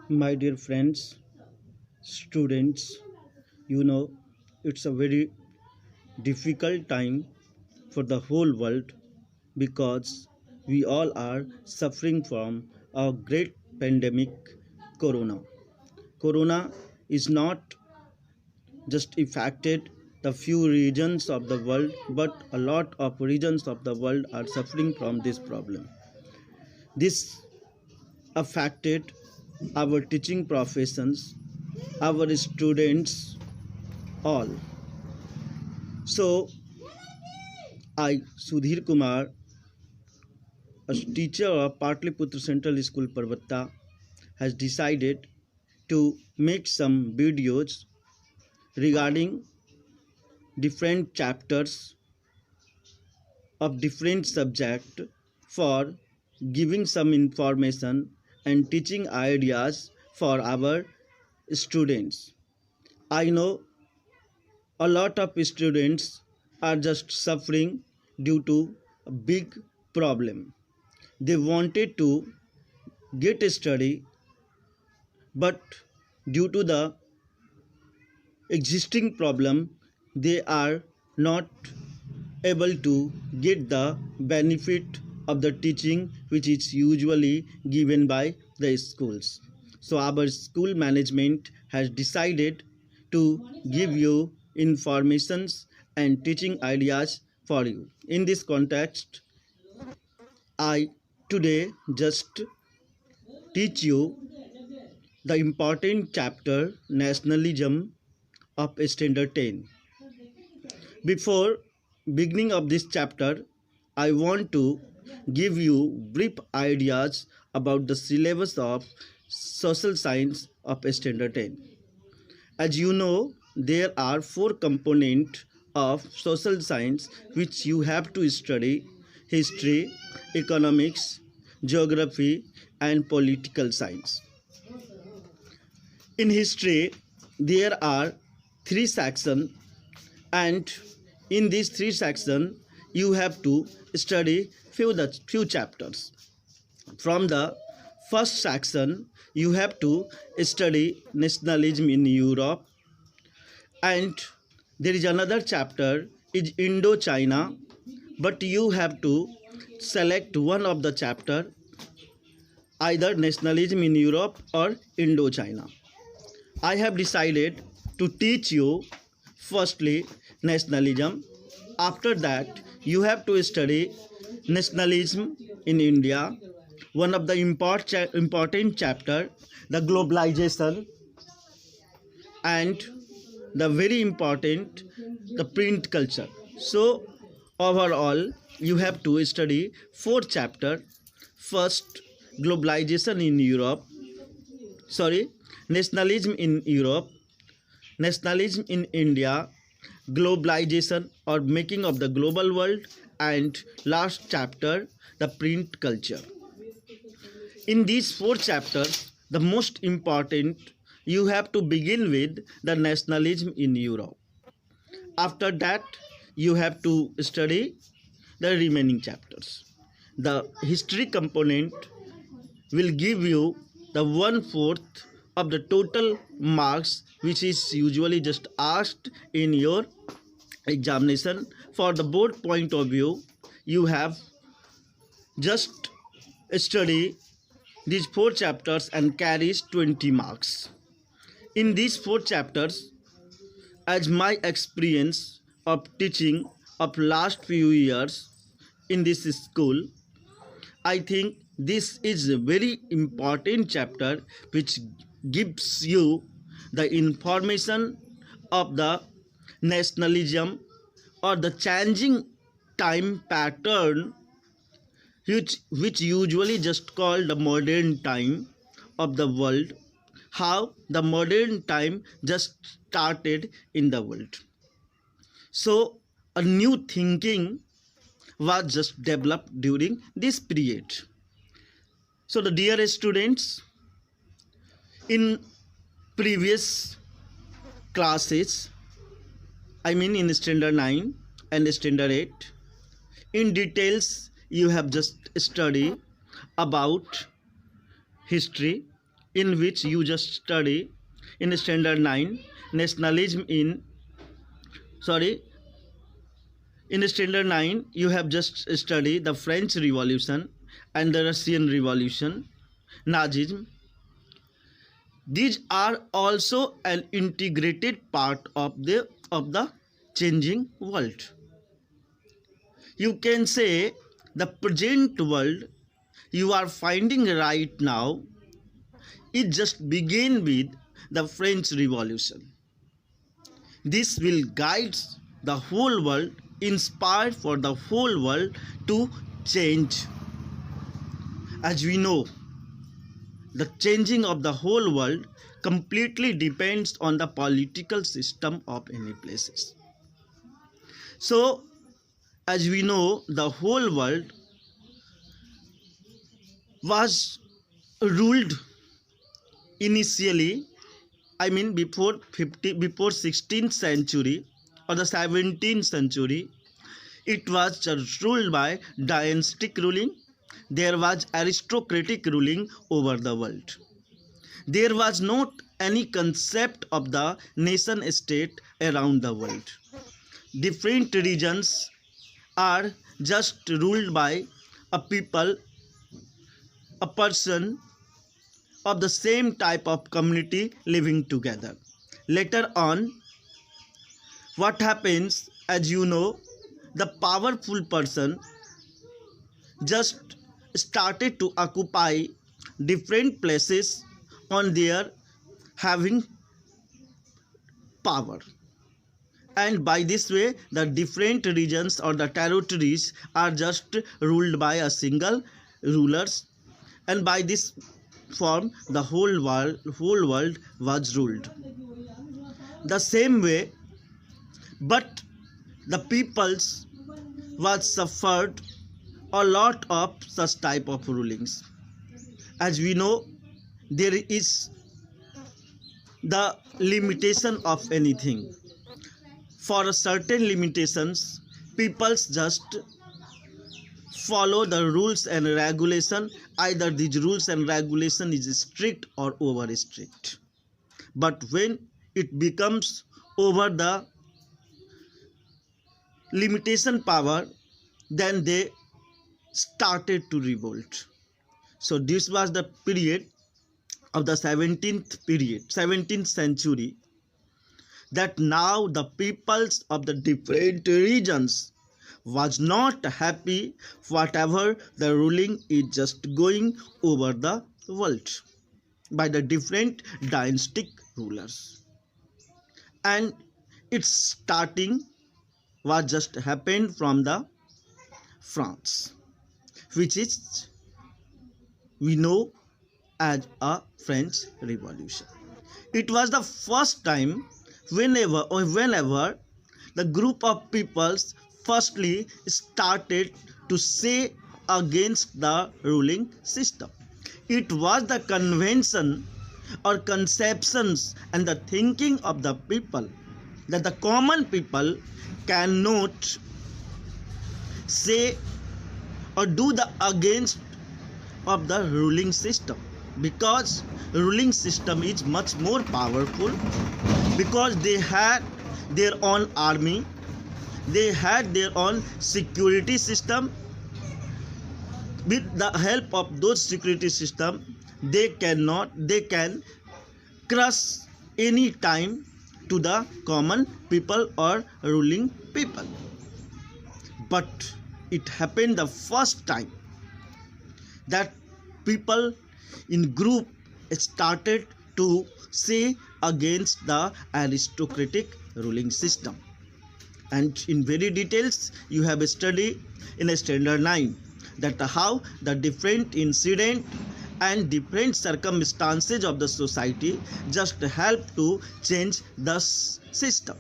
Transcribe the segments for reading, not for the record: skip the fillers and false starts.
My dear friends, students, you know, it's a very difficult time for the whole world because we all are suffering from a great pandemic, Corona. Corona is not just affected the few regions of the world, but a lot of regions of the world are suffering from this problem. This affected our teaching professions, our students, all. So, I, Sudhir Kumar, a teacher of Patliputra Central School Parvatta, has decided to make some videos regarding different chapters of different subject for giving some information and teaching ideas for our students. I know a lot of students are just suffering due to a big problem. They wanted to get a study, but due to the existing problem, they are not able to get the benefit of the teaching which is usually given by the schools. So our school management has decided to give you informations and teaching ideas for you. In this context, I today just teach you the important chapter nationalism of standard 10. Before beginning of this chapter, I want to give you brief ideas about the syllabus of social science of standard 10. As you know, there are four components of social science which you have to study: history, economics, geography, and political science. In history, there are three sections, and in these three sections, you have to study few chapters. From the first section, you have to study nationalism in Europe, and there is another chapter is Indo-China, but you have to select one of the chapter, either nationalism in Europe or Indo-China. I have decided to teach you firstly nationalism. After that, you have to study nationalism in India, one of the important chapter, the globalization, and the very important, the print culture. So overall, you have to study four chapter. First, globalization in Europe, sorry, nationalism in Europe, nationalism in India, globalization or making of the global world, and last chapter, the print culture. In these four chapters, the most important, you have to begin with the nationalism in Europe. After that, you have to study the remaining chapters. The history component will give you the 1/4 of the total marks which is usually just asked in your examination. For the board point of view, you have just study these four chapters and carries 20 marks. In these four chapters, as my experience of teaching of last few years in this school, I think this is a very important chapter which gives you the information of the nationalism or the changing time pattern which usually just called the modern time of the world, how the modern time just started in the world. So a new thinking was just developed during this period. So the dear students, in previous classes, I mean in standard 9 and standard 8, in details you have just studied about history, in which you just study in standard 9 nationalism in sorry in standard 9 you have just studied the French Revolution and the Russian Revolution, Nazism. These are also an integrated part of the changing world. You can say the present world you are finding right now, it just began with the French Revolution. This will guide the whole world, inspire for the whole world to change. As we know, the changing of the whole world completely depends on the political system of any places. So, as we know, the whole world was ruled initially, I mean before 16th century or the 17th century, it was just ruled by dynastic ruling. There was aristocratic ruling over the world. There was not any concept of the nation state around the world. Different regions are just ruled by a people, a person of the same type of community living together. Later on, what happens, as you know, the powerful person just started to occupy different places on their having power, and by this way the different regions or the territories are just ruled by a single rulers, and by this form the whole world was ruled the same way. But the peoples was suffered a lot of such type of rulings. As we know, there is the limitation of anything. For certain limitations, peoples just follow the rules and regulation. Either these rules and regulation is strict or over strict. But when it becomes over the limitation power, then they started to revolt. So this was the period of the 17th century, that now the peoples of the different regions was not happy whatever the ruling is just going over the world by the different dynastic rulers. And its starting was just happened from the France, which is we know as a French Revolution. It was the first time whenever the group of peoples firstly started to say against the ruling system. It was the convention or conceptions and the thinking of the people that the common people cannot say or do the against of the ruling system, because ruling system is much more powerful, because they had their own army, they had their own security system. With the help of those security system, they can crush any time to the common people or ruling people. But it happened the first time that people in group started to say against the aristocratic ruling system. And in very details you have studied in a standard 9 that how the different incident and different circumstances of the society just help to change the system.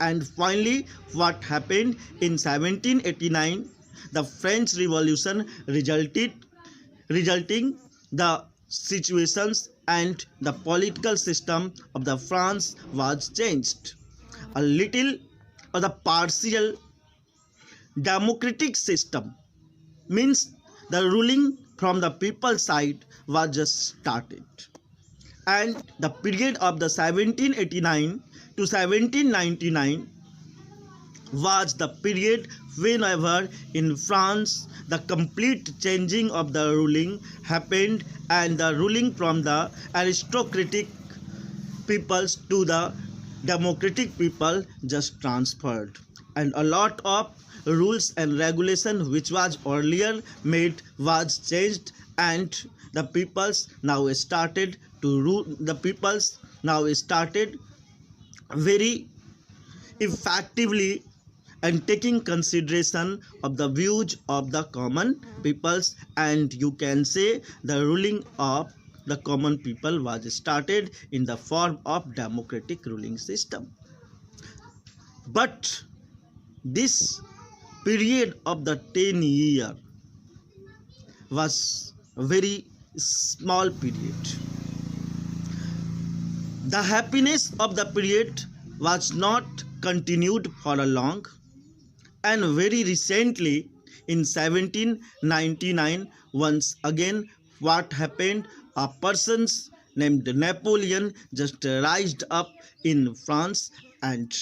And finally, what happened in 1789, the French Revolution resulting the situations and the political system of the France was changed. A little or the partial democratic system, means the ruling from the people side was just started. and the period of the 1789 to 1799 was the period whenever in France the complete changing of the ruling happened, and the ruling from the aristocratic peoples to the democratic people just transferred, and a lot of rules and regulation which was earlier made was changed, and the peoples now started to rule. The peoples now started very effectively and taking consideration of the views of the common peoples, and you can say the ruling of the common people was started in the form of democratic ruling system. But this period of the 10 year was a very small period. The happiness of the period was not continued for a long, and very recently in 1799 once again what happened, a person named Napoleon just rised up in France, and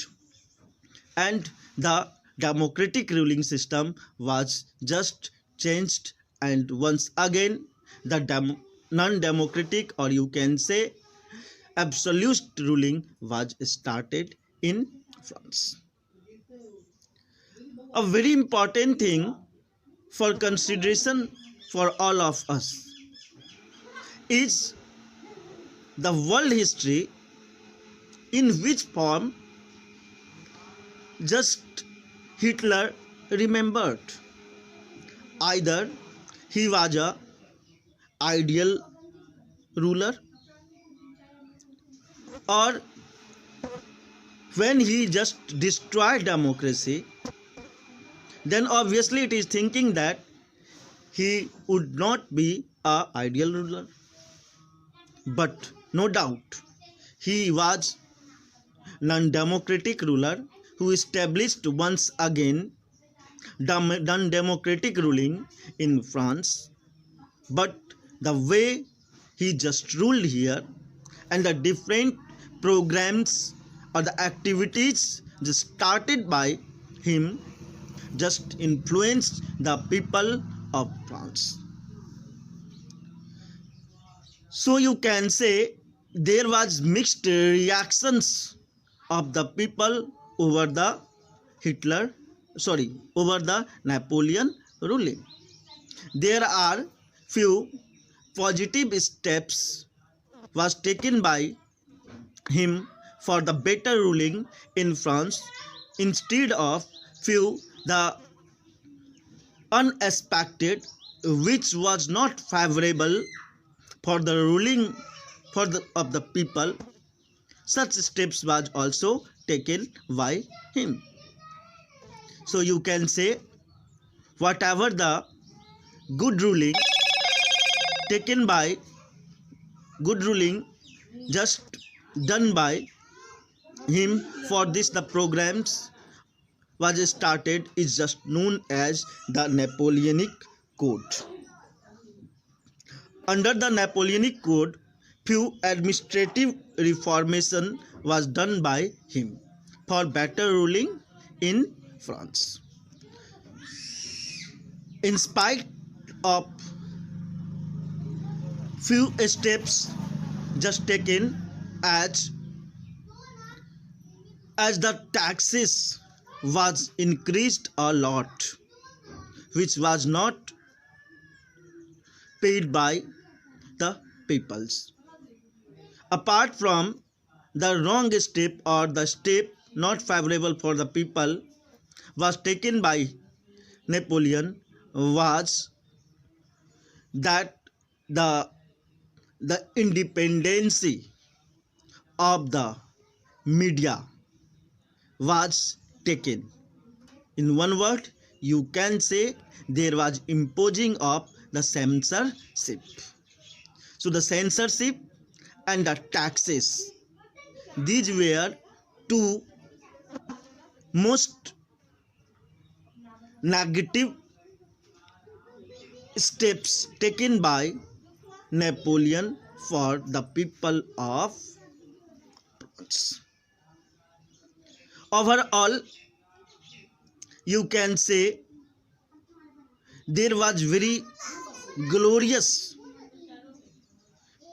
the democratic ruling system was just changed, and once again the non-democratic, or you can say absolute ruling was started in France. A very important thing for consideration for all of us is the world history, in which form just Hitler remembered. Either he was a ideal ruler, or when he just destroyed democracy, then obviously it is thinking that he would not be a ideal ruler. But no doubt he was non-democratic ruler who established once again non-democratic ruling in France. But the way he just ruled here, and the different programs or the activities just started by him, just influenced the people of France. So you can say there was mixed reactions of the people over the over the Napoleon ruling. There are few positive steps was taken by him for the better ruling in France, instead of few the unexpected which was not favorable for the ruling of the people. Such steps was also taken by him. So you can say whatever the good ruling taken by good ruling just done by him, for this the programs was started is just known as the Napoleonic Code. Under the Napoleonic Code, few administrative reformation was done by him for better ruling in France. In spite of few steps just taken, as the taxes was increased a lot, which was not paid by the peoples. Apart from the wrong step or the step not favorable for the people was taken by Napoleon, was that the independency of the media was taken. In one word, you can say there was imposing of the censorship. So the censorship and the taxes, these were two most negative steps taken by Napoleon for the people of France. Overall, you can say there was very glorious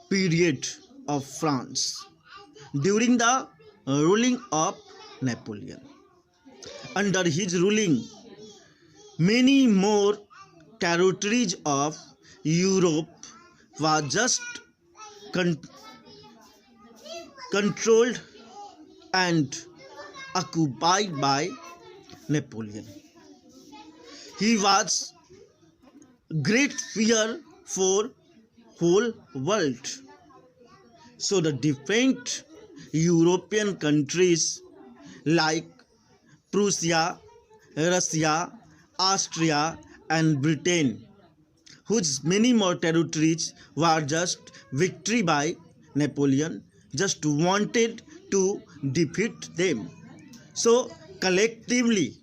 period of France during the ruling of Napoleon. Under his ruling, many more territories of Europe were just controlled and occupied by Napoleon. He was great fear for whole world. So the different European countries like Prussia, Russia, Austria and Britain, whose many more territories were just victory by Napoleon, just wanted to defeat them. So collectively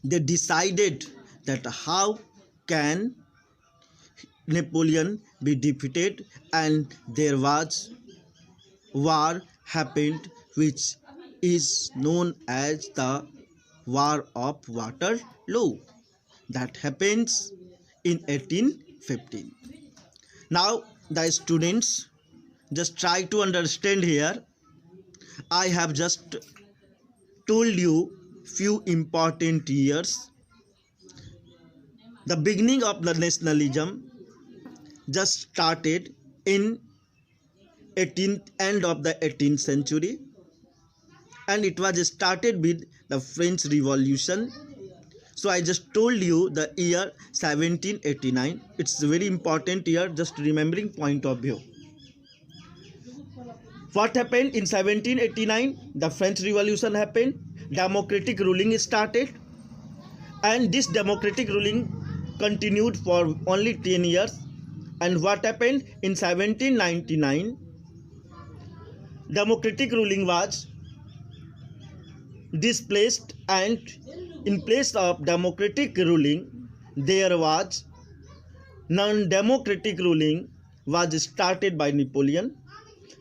they decided that how can Napoleon be defeated, and there was war happened which is known as the War of Waterloo, that happens in 1815. Now the students just try to understand here. I have just told you few important years. The beginning of the nationalism just started in end of the 18th century, and it was started with the French Revolution. So I just told you the year 1789. It's a very important year, just remembering point of view. What happened in 1789? The French Revolution happened, democratic ruling started, and this democratic ruling continued for only 10 years. And what happened in 1799? Democratic ruling was displaced, and in place of democratic ruling there was non-democratic ruling was started by Napoleon.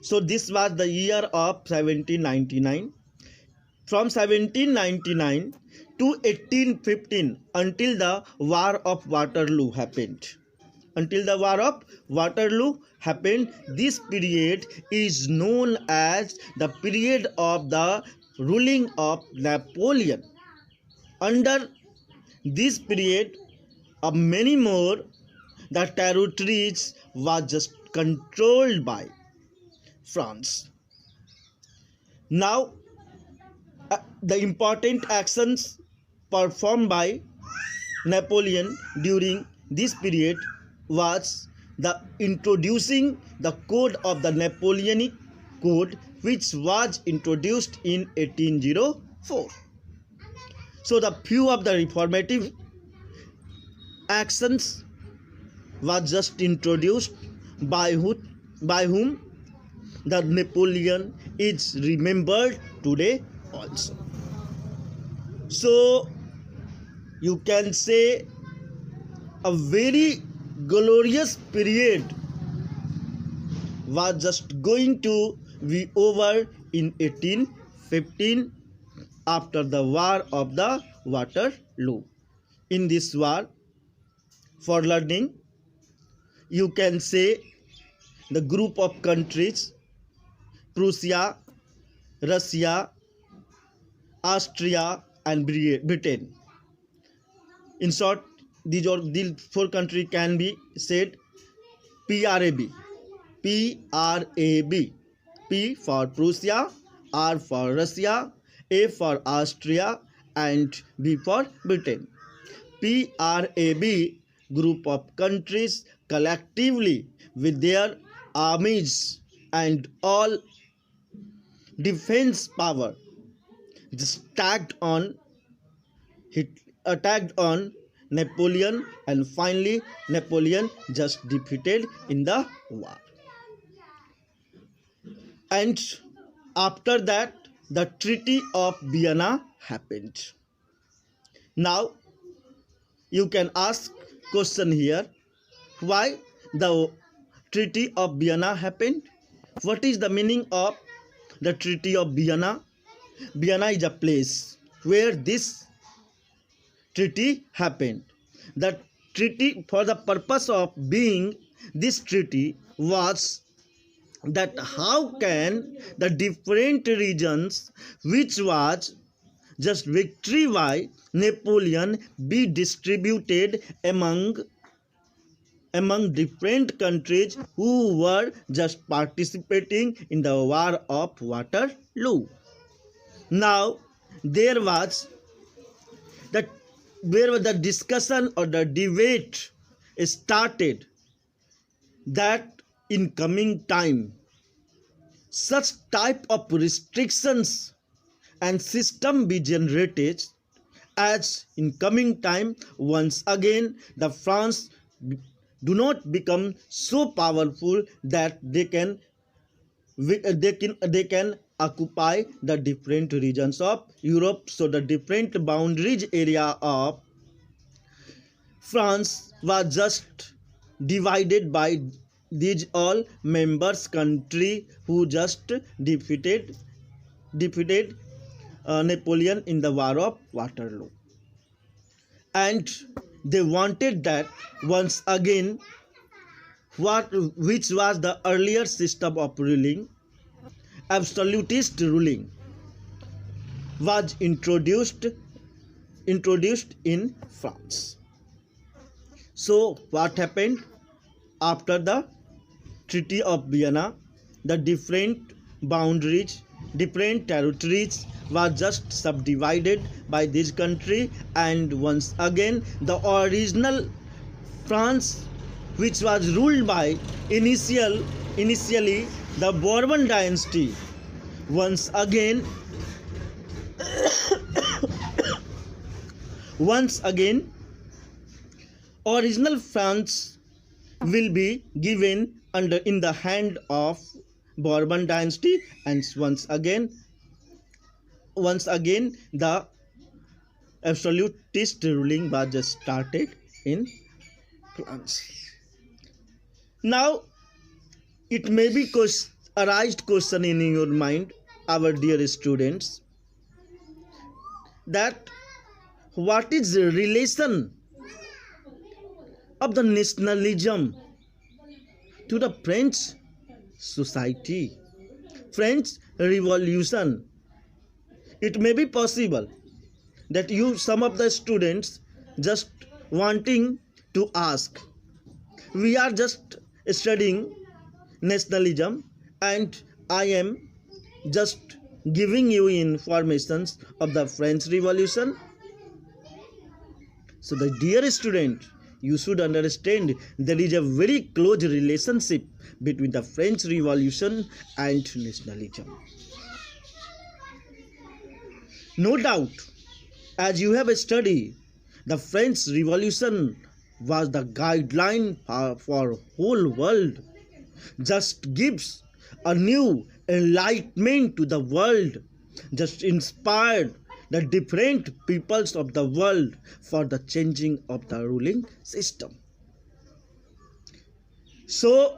So this was the year of 1799. From 1799 to 1815, until the War of Waterloo happened. Until the War of Waterloo happened, this period is known as the period of the ruling of Napoleon. Under this period, many more the territories were just controlled by France. Now, the important actions performed by Napoleon during this period was the introducing the code of the Napoleonic Code, which was introduced in 1804. So the few of the reformative actions was just introduced by whom the Napoleon is remembered today also. So you can say a very glorious period was just going to be over in 1815 after the War of the Waterloo. In this war, for learning, you can say the group of countries Prussia, Russia, Austria and Britain. In short, these four countries can be said PRAB. PRAB. P for Prussia, R for Russia, A for Austria and B for Britain. PRAB group of countries collectively with their armies and all defense power just attacked on Napoleon, and finally Napoleon just defeated in the war. And after that the Treaty of Vienna happened. Now you can ask question here, why the Treaty of Vienna happened? What is the meaning of the Treaty of Vienna? Vienna is a place where this treaty happened. The treaty, for the purpose of being this treaty, was that how can the different regions which was just victory by Napoleon be distributed among different countries who were just participating in the War of Waterloo. Now there was the discussion or the debate started that in coming time such type of restrictions and system be generated as in coming time once again the France do not become so powerful that they can occupy the different regions of Europe. So the different boundaries area of France was just divided by these all members country who just defeated Napoleon in the War of Waterloo, and they wanted that once again which was the earlier system of ruling, absolutist ruling, was introduced in France. So what happened after the Treaty of Vienna? The different boundaries, different territories were just subdivided by this country, and once again the original France, which was ruled by initially the Bourbon dynasty, once again original France will be given in the hand of Bourbon dynasty, and once again the absolutist ruling was just started in France. Now it may be arised question in your mind, our dear students, that what is the relation of the nationalism to the French society, French Revolution. It may be possible that some of the students just wanting to ask, we are just studying nationalism and I am just giving you informations of the French Revolution. So the dear student, you should understand there is a very close relationship between the French Revolution and nationalism. No doubt, as you have studied, the French Revolution was the guideline for whole world, just gives a new enlightenment to the world, just inspired the different peoples of the world for the changing of the ruling system. So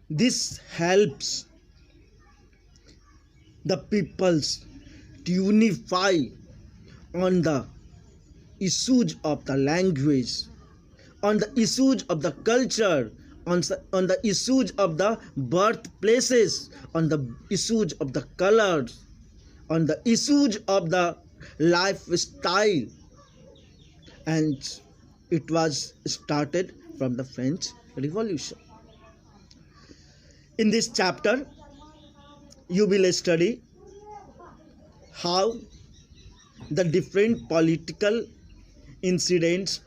this helps the peoples to unify on the issues of the language, on the issues of the culture, on the issues of the birthplaces, on the issues of the colors, on the issues of the lifestyle, and it was started from the French Revolution. In this chapter, you will study how the different political incidents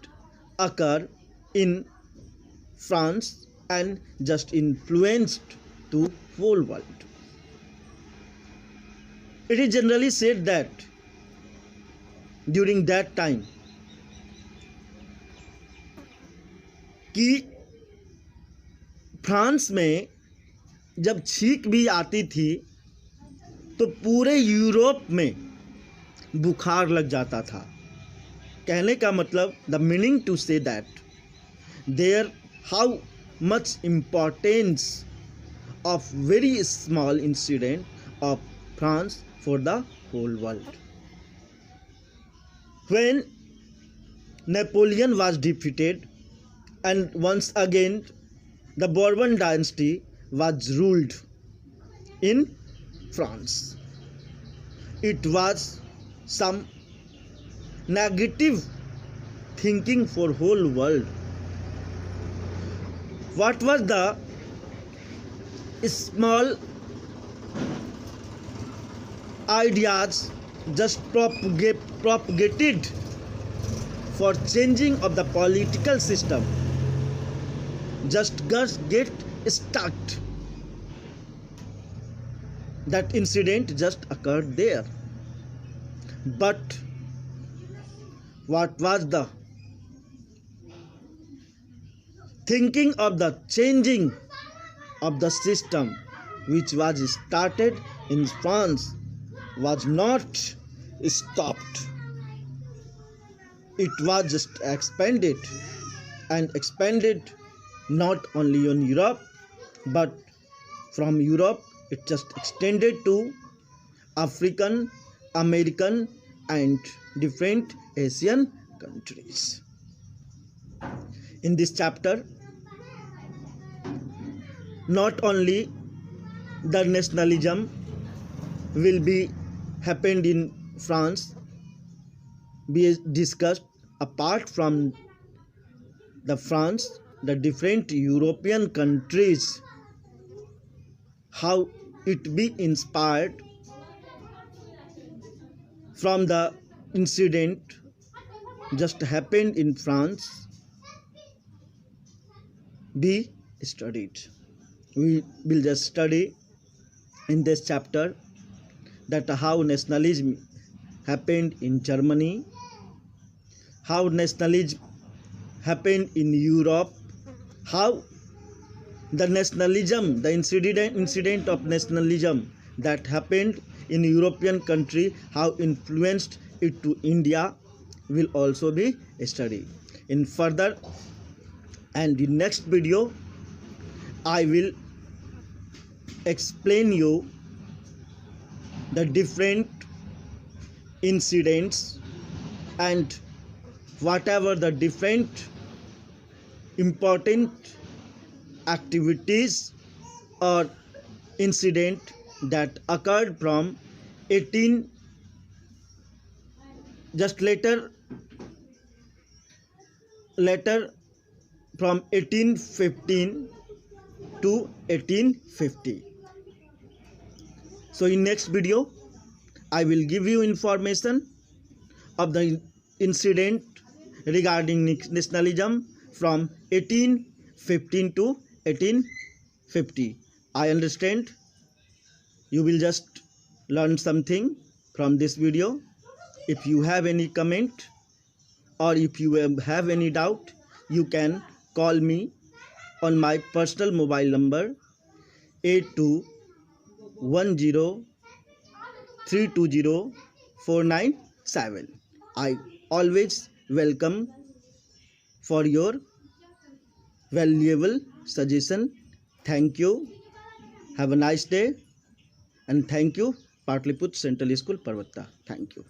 occur in France and just influenced to whole world. It is generally said that during that time कि France में जब छींक भी आती थी तो पूरे Europe में बुखार लग जाता था. कहने का मतलब, the meaning to say that there how much importance of very small incident of France for the whole world. When Napoleon was defeated and once again the Bourbon dynasty was ruled in France, it was some negative thinking for whole world. What was the small ideas just propagated for changing of the political system just get stuck. That incident just occurred there. But what was the thinking of the changing of the system which was started in France was not stopped. It was just expanded and expanded not only on Europe, but from Europe it just extended to African, American and different Asian countries. In this chapter, not only the nationalism will be happened in France be discussed, apart from the France, the different European countries, how it be inspired from the incident just happened in France be studied. We will just study in this chapter that how nationalism happened in Germany, how nationalism happened in Europe, how the nationalism, the incident of nationalism that happened in European country, how influenced it to India, will also be studied. In further and the next video, I will explain you the different incidents and whatever the different important activities or incident that occurred from 18 just later from 1815 to 1850. So in next video I will give you information of the incident regarding nationalism from 1815 to 1850. I understand you will just learn something from this video. If you have any comment or if you have any doubt, you can call me on my personal mobile number 8210320497. I always welcome for your valuable suggestion. Thank you. Have a nice day and thank you, Patliputra Central School, Parvatta. Thank you.